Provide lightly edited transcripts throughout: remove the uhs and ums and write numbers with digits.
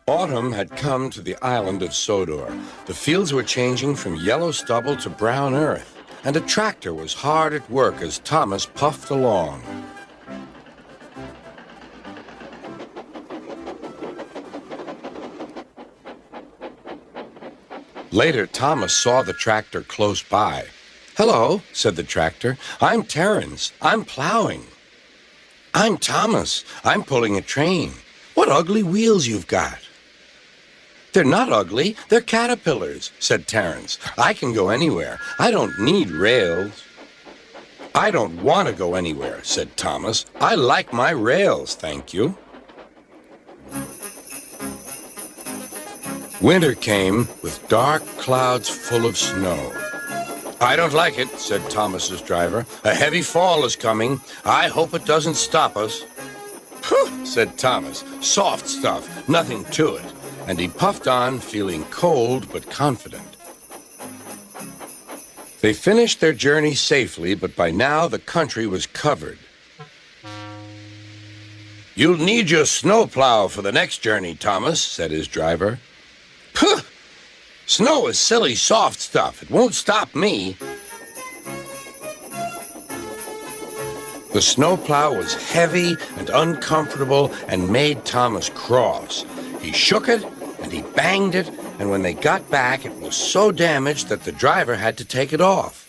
Autumn had come to the island of Sodor. The fields were changing from yellow stubble to brown earth, and a tractor was hard at work as Thomas puffed along. Later, Thomas saw the tractor close by. "Hello," said the tractor. "I'm Terence. I'm plowing." "I'm Thomas. I'm pulling a train. What ugly wheels you've got." "They're not ugly. They're caterpillars," said Terence. "I can go anywhere. I don't need rails." "I don't want to go anywhere," said Thomas. "I like my rails, thank you." Winter came with dark clouds full of snow. "I don't like it," said Thomas's driver. "A heavy fall is coming. I hope it doesn't stop us." "Phew," said Thomas. "Soft stuff, nothing to it." And he puffed on, feeling cold but confident. They finished their journey safely, but by now the country was covered. "You'll need your snowplow for the next journey, Thomas," said his driver. "Pooh! Snow is silly, soft stuff. It won't stop me." The snowplow was heavy and uncomfortable and made Thomas cross. He shook it and he banged it, and when they got back, it was so damaged that the driver had to take it off.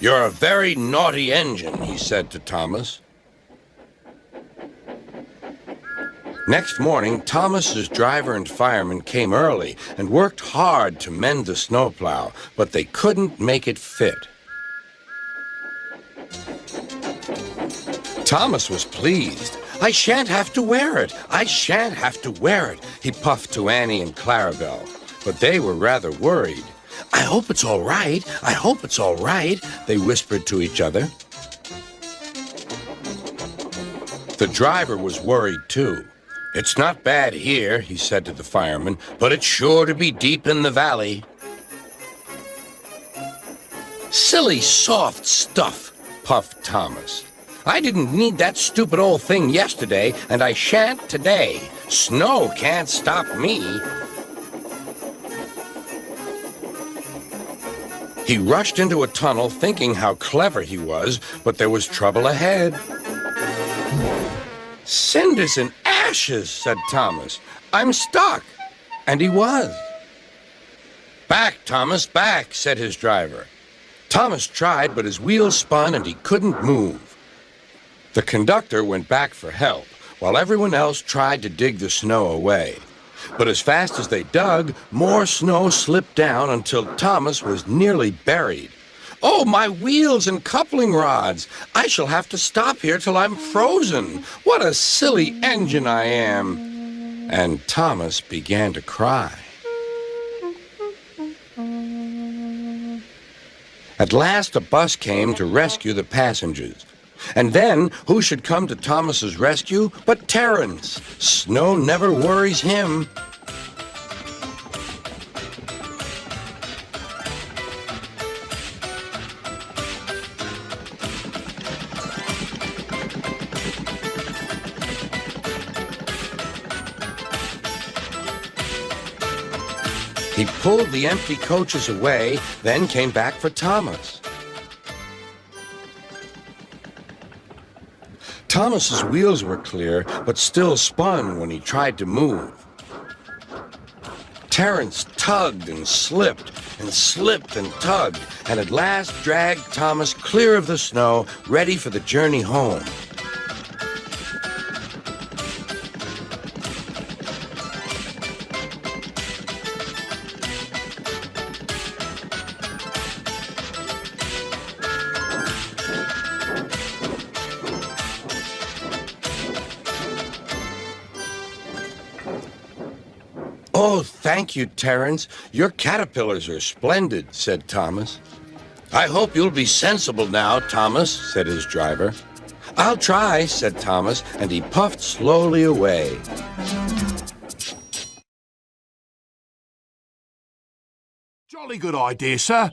"You're a very naughty engine," he said to Thomas. Next morning, Thomas's driver and fireman came early and worked hard to mend the snowplow, but they couldn't make it fit. Thomas was pleased. "I shan't have to wear it. I shan't have to wear it," he puffed to Annie and Clarabelle, but they were rather worried. "I hope it's all right. I hope it's all right," they whispered to each other. The driver was worried too. "It's not bad here," he said to the fireman, "but it's sure to be deep in the valley." "Silly, soft stuff," puffed Thomas. "I didn't need that stupid old thing yesterday, and I shan't today. Snow can't stop me." He rushed into a tunnel thinking how clever he was, but there was trouble ahead. "Cinders and ashes," said Thomas. "I'm stuck." And he was. "Back, Thomas, back," said his driver. Thomas tried, but his wheels spun and he couldn't move. The conductor went back for help, while everyone else tried to dig the snow away. But as fast as they dug, more snow slipped down until Thomas was nearly buried. "Oh, my wheels and coupling rods! I shall have to stop here till I'm frozen. What a silly engine I am!" And Thomas began to cry. At last, a bus came to rescue the passengers. And then, who should come to Thomas's rescue but Terence? Snow never worries him. He pulled the empty coaches away, then came back for Thomas. Thomas's wheels were clear, but still spun when he tried to move. Terence tugged and slipped and tugged, and at last dragged Thomas clear of the snow, ready for the journey home. "Oh, thank you, Terence. Your caterpillars are splendid," said Thomas. "I hope you'll be sensible now, Thomas," said his driver. "I'll try," said Thomas, and he puffed slowly away. Jolly good idea, sir.